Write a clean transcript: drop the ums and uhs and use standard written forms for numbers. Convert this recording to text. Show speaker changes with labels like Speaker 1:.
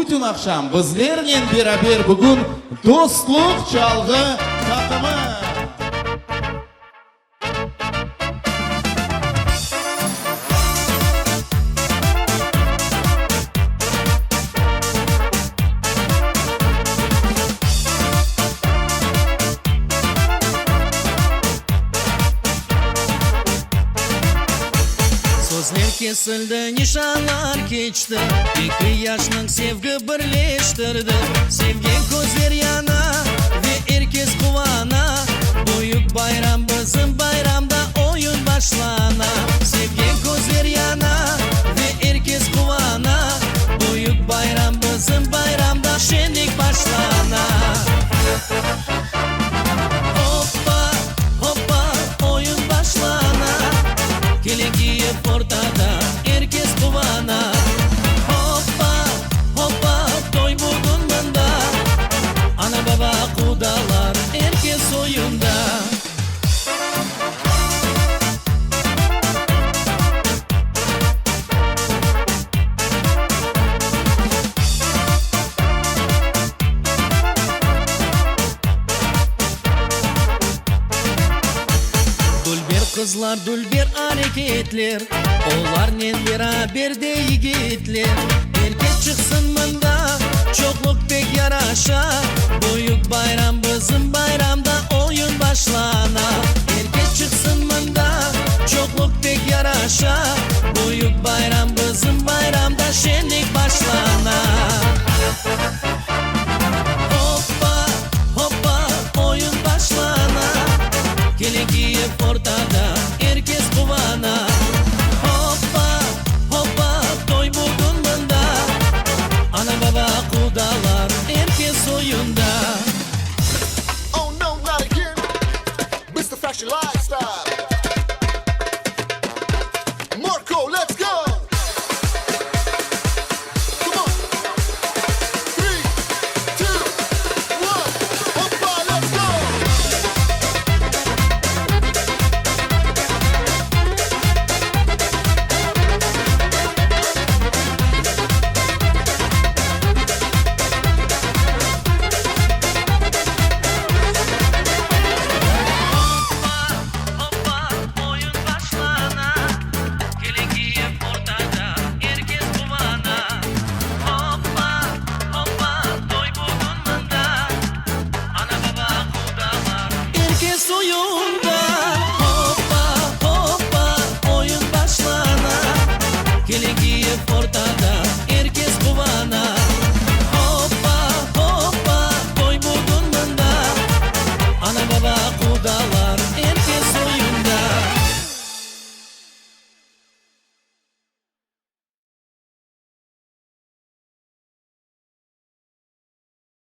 Speaker 1: Bütün akşam bizlerle beraber bugün dostluk çalgı takımı.
Speaker 2: So'zlar kesildi, nishonlar kechdi, ikki yoshning sevgi birlashtirdi. Sevgan ko'zlar yana va erkes quvona, buyuk bayram bizim bayramda o'yin boshlana. Sevgan ko'zlar yana va erkes quvona, buyuk bayram bizim bayramda shenlik boshlana. Hoppa hoppa o'yin boshlana, keleki portada herkes quvana. Hoppa hoppa to'y bugun menda, ana baba qudalar herkes o'yinda. Dulber kızlar, dulber hareketler, onlarla beraber de yigitler. Herkes çıksın mında, çokluk pek yaraşa, büyük bayram bizim bayramda oyun başlana. Herkes çıksın mında, çokluk pek yaraşa, büyük bayram bizim bayramda